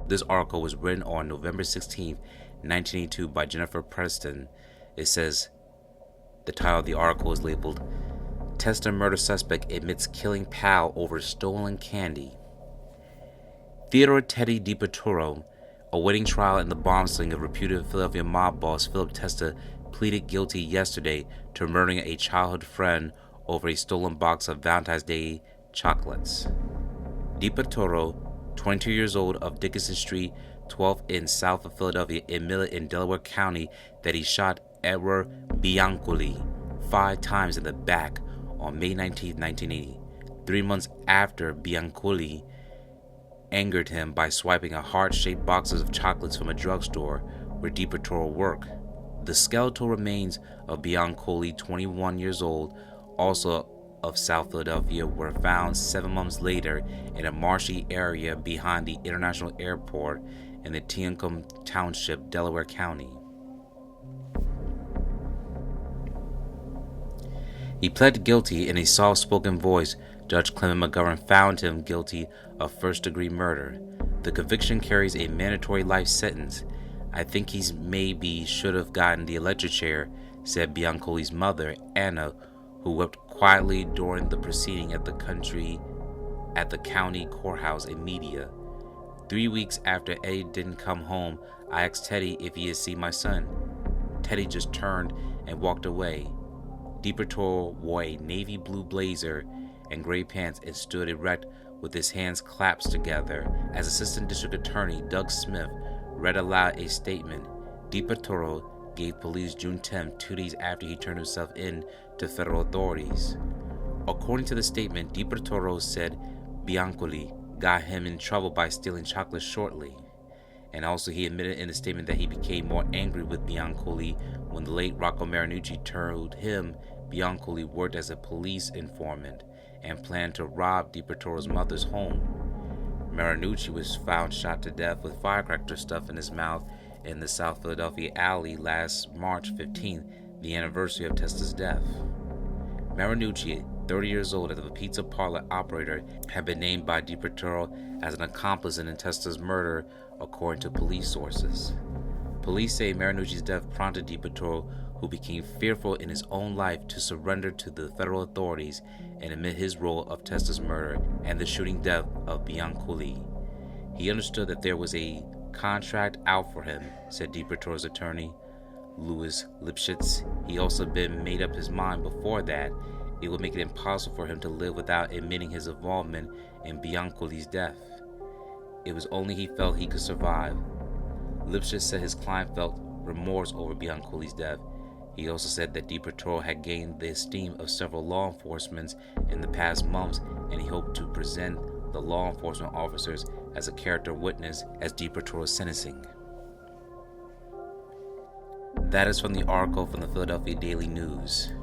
This article was written on November 16th, 1982 by Jennifer Preston. It says, the title of the article is labeled, Testa murder suspect admits killing pal over stolen candy. Theodore Teddy DiPretoro, awaiting trial in the bomb sling of reputed Philadelphia mob boss Philip Testa, pleaded guilty yesterday to murdering a childhood friend over a stolen box of Valentine's Day chocolates. DiPretoro, 22 years old, of Dickinson Street, 12th in south of Philadelphia, admitted in Delaware County that he shot Edward Biancoli 5 times in the back on May 19, 1980, 3 months after Biancoli angered him by swiping a heart-shaped boxes of chocolates from a drugstore where DiPretoro worked. The skeletal remains of Biancoli, 21 years old, also of South Philadelphia, were found 7 months later in a marshy area behind the International Airport in the Teancum Township, Delaware County. He pled guilty. In a soft-spoken voice, Judge Clement McGovern found him guilty of first-degree murder. The conviction carries a mandatory life sentence. I think he's maybe should have gotten the electric chair, said Biancoli's mother, Anna, who wept quietly during the proceeding at the county courthouse in media. 3 weeks after Eddie didn't come home, I asked Teddy if he had seen my son. Teddy just turned and walked away. DiPretoro wore a navy blue blazer and gray pants and stood erect with his hands clasped together as Assistant District Attorney Doug Smith read aloud a statement DiPretoro gave police June 10th, 2 days after he turned himself in to federal authorities. According to the statement, DiPretoro said Biancoli got him in trouble by stealing chocolate shortly. And also he admitted in the statement that he became more angry with Biancoli when the late Rocco Marinucci told him Biancoli worked as a police informant and planned to rob DiPretoro's mother's home. Marinucci was found shot to death with firecracker stuff in his mouth in the South Philadelphia alley last March 15th, the anniversary of Testa's death. Marinucci, 30 years old, as a pizza parlor operator, had been named by DiPretoro as an accomplice in Testa's murder, according to police sources. Police say Marinucci's death prompted DiPretoro, who became fearful in his own life, to surrender to the federal authorities and admit his role of Testa's murder and the shooting death of Biancoli. He understood that there was a contract out for him, said DiPretoro's attorney, Louis Lipschitz. He also been made up his mind before that it would make it impossible for him to live without admitting his involvement in Biancoli's death. It was only he felt he could survive. Lipschitz said his client felt remorse over Biancoli's death. He also said that DiPretoro had gained the esteem of several law enforcement in the past months, and he hoped to present the law enforcement officers as a character witness as DiPretoro's sentencing. That is from the article from the Philadelphia Daily News.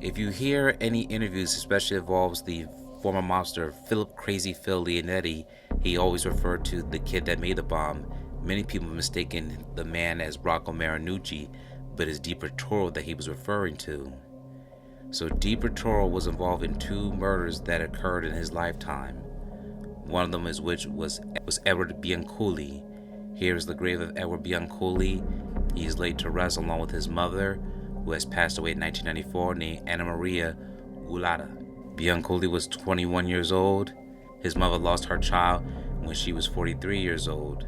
If you hear any interviews, especially involves the former mobster Philip Crazy Phil Leonetti, he always referred to the kid that made the bomb. Many people mistaken the man as Rocco Marinucci, but it's DiPretoro that he was referring to. So DiPretoro was involved in 2 murders that occurred in his lifetime. One of them was Edward Biancoli. Here is the grave of Edward Biancoli. He is laid to rest along with his mother, who has passed away in 1994, named Anna Maria Gulata. Biancoli was 21 years old. His mother lost her child when she was 43 years old,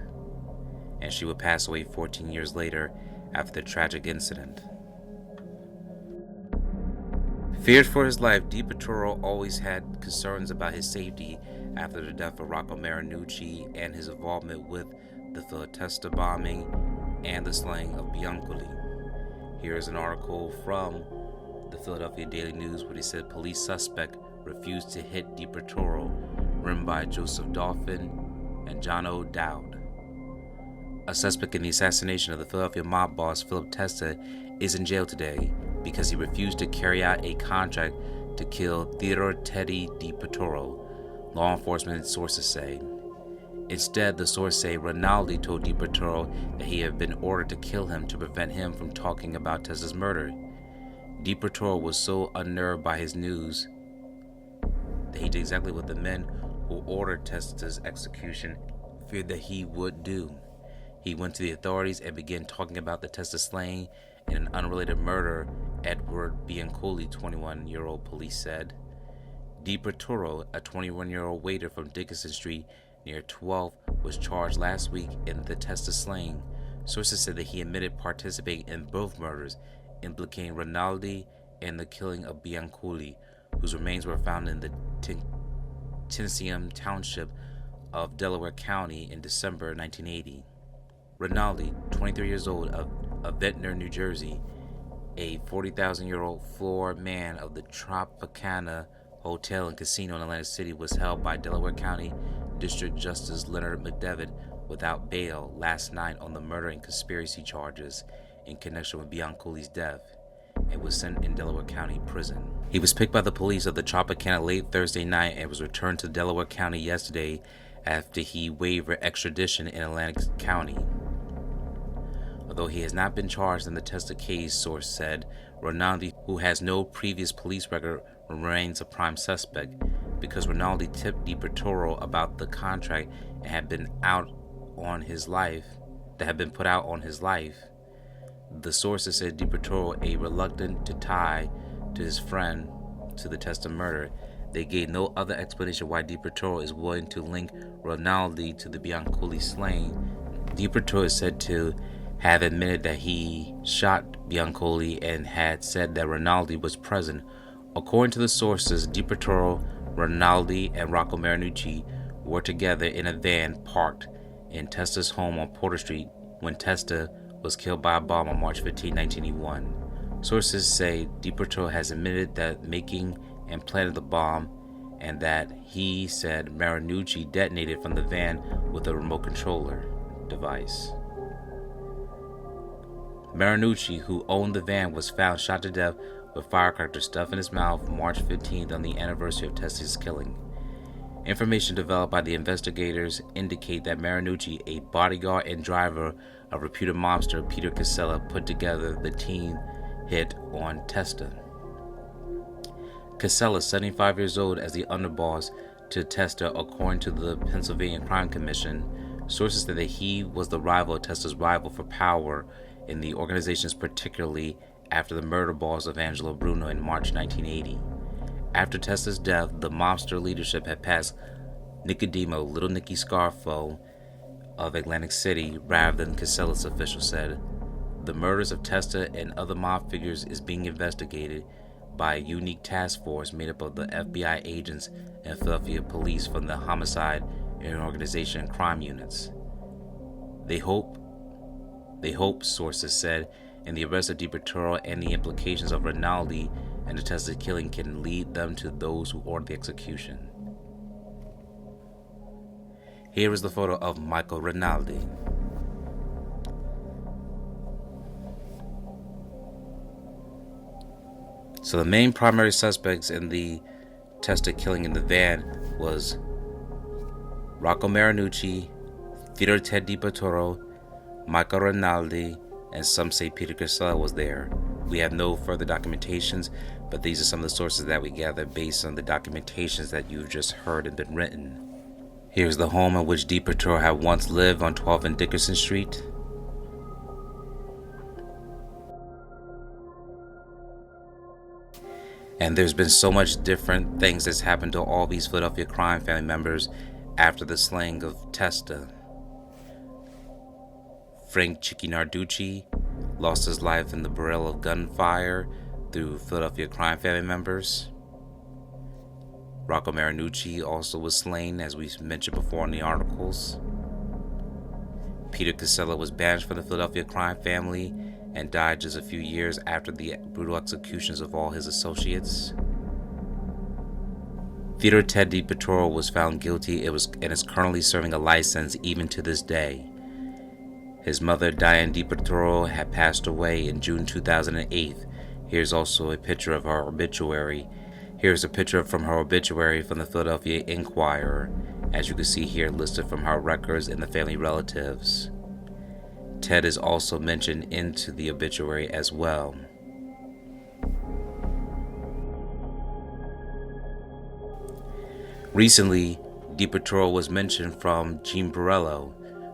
and she would pass away 14 years later after the tragic incident. Feared for his life, DiPretoro always had concerns about his safety after the death of Rocco Marinucci and his involvement with the Testa bombing and the slaying of Biancoli. Here is an article from the Philadelphia Daily News where they said police suspect refused to hit DiPretoro, written by Joseph Dolphin and John O'Dowd. A suspect in the assassination of the Philadelphia mob boss Philip Testa is in jail today because he refused to carry out a contract to kill Theodore Teddy DiPretoro, law enforcement sources say. Instead, the source say Rinaldi told DiPretoro that he had been ordered to kill him to prevent him from talking about Testa's murder. DiPretoro was so unnerved by his news that he did exactly what the men who ordered Testa's execution feared that he would do. He went to the authorities and began talking about the Testa slaying and an unrelated murder, Edward Biancoli, 21-year-old police said. DiPretoro, a 21-year-old waiter from Dickinson Street near 12th, was charged last week in the Testa slaying. Sources said that he admitted participating in both murders, implicating Rinaldi and the killing of Biancoli, whose remains were found in the Tensium Township of Delaware County in December 1980. Rinaldi, 23 years old, of Ventnor, New Jersey, a 40,000-year-old floor man of the Tropicana Hotel and Casino in Atlantic City, was held by Delaware County District Justice Leonard McDevitt without bail last night on the murder and conspiracy charges in connection with Biancoli's death, and was sent in Delaware County prison. He was picked by the police of the Tropicana late Thursday night and was returned to Delaware County yesterday after he waived extradition in Atlantic County. Although he has not been charged in the Testa case, source said, Rinaldi, who has no previous police record, remains a prime suspect because Rinaldi tipped DiPretoro about the contract and had been put out on his life. The sources said DiPretoro, a reluctant to tie to his friend to the Testa murder. They gave no other explanation why DiPretoro is willing to link Rinaldi to the Biancoli slaying. DiPretoro is said to have admitted that he shot Biancoli and had said that Rinaldi was present. According to the sources, DiPretoro, Rinaldi, and Rocco Marinucci were together in a van parked in Testa's home on Porter Street when Testa was killed by a bomb on March 15, 1981. Sources say DiPretoro has admitted that making and planted the bomb, and that he said Marinucci detonated from the van with a remote controller device. Marinucci, who owned the van, was found shot to death with firecrackers stuffed in his mouth March 15th on the anniversary of Testa's killing. Information developed by the investigators indicate that Marinucci, a bodyguard and driver of reputed mobster Peter Casella, put together the team hit on Testa. Casella, 75 years old, as the underboss to Testa, according to the Pennsylvania Crime Commission. Sources said that he was the rival of Testa's rival for power in the organizations, particularly after the murder balls of Angelo Bruno in March 1980. After Testa's death, the mobster leadership had passed Nicodemo, Little Nicky Scarfo of Atlantic City, rather than Casella's, officials said. The murders of Testa and other mob figures is being investigated by a unique task force made up of the FBI agents and Philadelphia police from the homicide and organization crime units. They hope, sources said, in the arrest of DiPretoro and the implications of Rinaldi and the Testa killing can lead them to those who ordered the execution. Here is the photo of Michael Rinaldi. So the main primary suspects in the Testa killing in the van was Rocco Marinucci, Theodore DiPretoro, Michael Rinaldi, and some say Peter Casella was there. We have no further documentations, but these are some of the sources that we gather based on the documentations that you've just heard and been written. Here's the home in which DiPretoro had once lived on 12th and Dickinson Street. And there's been so much different things that's happened to all these Philadelphia crime family members after the slaying of Testa. Frank Chicky Narducci lost his life in the barrel of gunfire through Philadelphia crime family members. Rocco Marinucci also was slain, as we mentioned before in the articles. Peter Casella was banished from the Philadelphia crime family and died just a few years after the brutal executions of all his associates. Theodore DiPretoro was found guilty and is currently serving a life sentence even to this day. His mother, Diane DiPretoro, had passed away in June 2008. Here's also a picture of her obituary. Here's a picture from her obituary from the Philadelphia Inquirer, as you can see here listed from her records and the family relatives. Ted is also mentioned into the obituary as well. Recently, DiPretoro was mentioned from Gene Borello.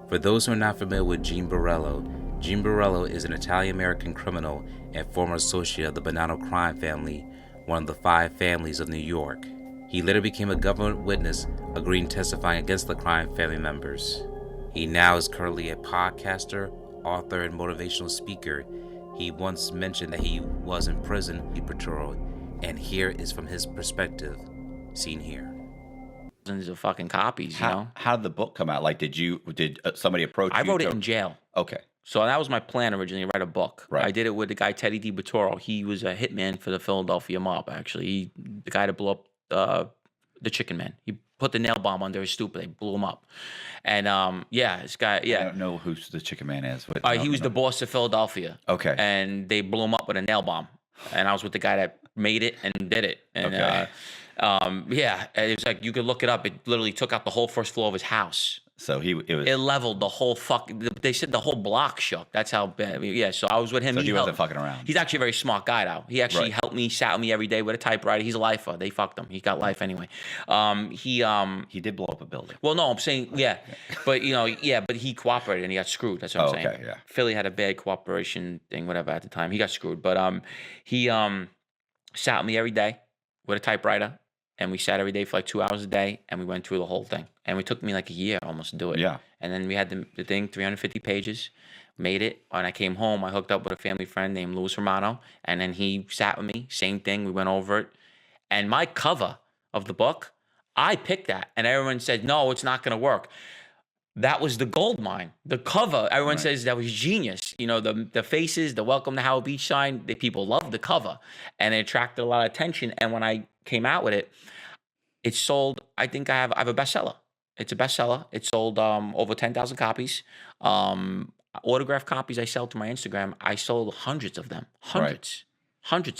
For those who are not familiar with Gene Borello is an Italian-American criminal and former associate of the Bonanno crime family, one of the 5 families of New York. He later became a government witness, agreeing to testifying against the crime family members. He now is currently a podcaster, author, and motivational speaker. He once mentioned that he was in prison, DiPretoro, and here is from his perspective, seen here. Thousands of fucking copies, you know? How did the book come out? Like, did somebody approach you? I wrote it in jail. Okay. So that was my plan originally, write a book. Right. I did it with the guy, Teddy DiPretoro. He was a hitman for the Philadelphia mob, actually. The guy that blew up the Chicken Man. He put the nail bomb under his stoop. They blew him up. And, this guy, I don't know who the Chicken Man is. He was the boss of Philadelphia. Okay. And they blew him up with a nail bomb. And I was with the guy that made it and did it. And, okay. It was like, you could look it up. It literally took out the whole first floor of his house. So it leveled the whole they said the whole block shook. That's how bad. Yeah, so I was with him. So he wasn't fucking around. He's actually a very smart guy, though. He actually helped me, sat with me every day with a typewriter. He's a lifer. They fucked him. He got life anyway. He did blow up a building. Well, no, I'm saying, but but he cooperated and he got screwed. That's what I'm saying. Okay, yeah. Philly had a bad cooperation thing, whatever, at the time. He got screwed, but he sat with me every day with a typewriter. And we sat every day for like 2 hours a day, and we went through the whole thing. And it took me like a year almost to do it. Yeah. And then we had the thing, 350 pages, made it. When I came home, I hooked up with a family friend named Louis Romano, and then he sat with me, same thing, we went over it. And my cover of the book, I picked that, and everyone said, no, it's not going to work. That was the gold mine. The cover, everyone says that was genius. You know, the faces, the welcome to Howard Beach sign, people loved the cover, and it attracted a lot of attention. And when I came out with it, it sold, I think I have a bestseller. It's a bestseller. It sold over 10,000 copies. Autographed copies I sell to my Instagram. I sold hundreds of them. Hundreds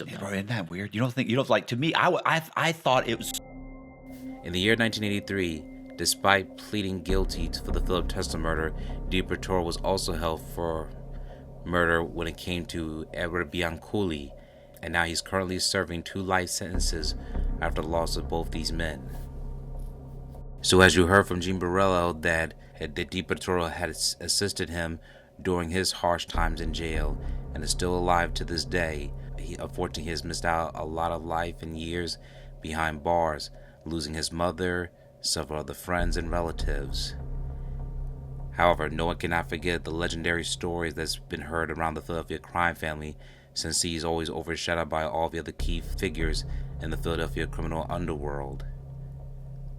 of them. Bro, isn't that weird? You don't like, to me, I thought it was. In the year 1983, despite pleading guilty for the Philip Testa murder, DiPretoro was also held for murder when it came to Edward Bianculli, and now he's currently serving 2 life sentences after the loss of both these men. So as you heard from Gene Borello, that DiPretoro had assisted him during his harsh times in jail and is still alive to this day. Unfortunately, he has missed out a lot of life and years behind bars, losing his mother, several other friends and relatives. However, no one cannot forget the legendary stories that's been heard around the Philadelphia crime family, since he's always overshadowed by all the other key figures in the Philadelphia criminal underworld.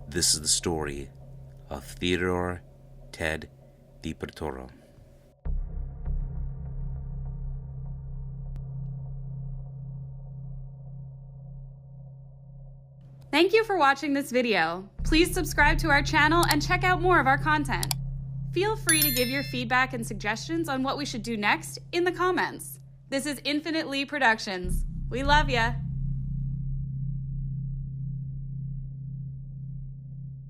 This is the story of Theodore Ted DiPretoro. Thank you for watching this video. Please subscribe to our channel and check out more of our content. Feel free to give your feedback and suggestions on what we should do next in the comments. This is Infinite Lee Productions. We love ya.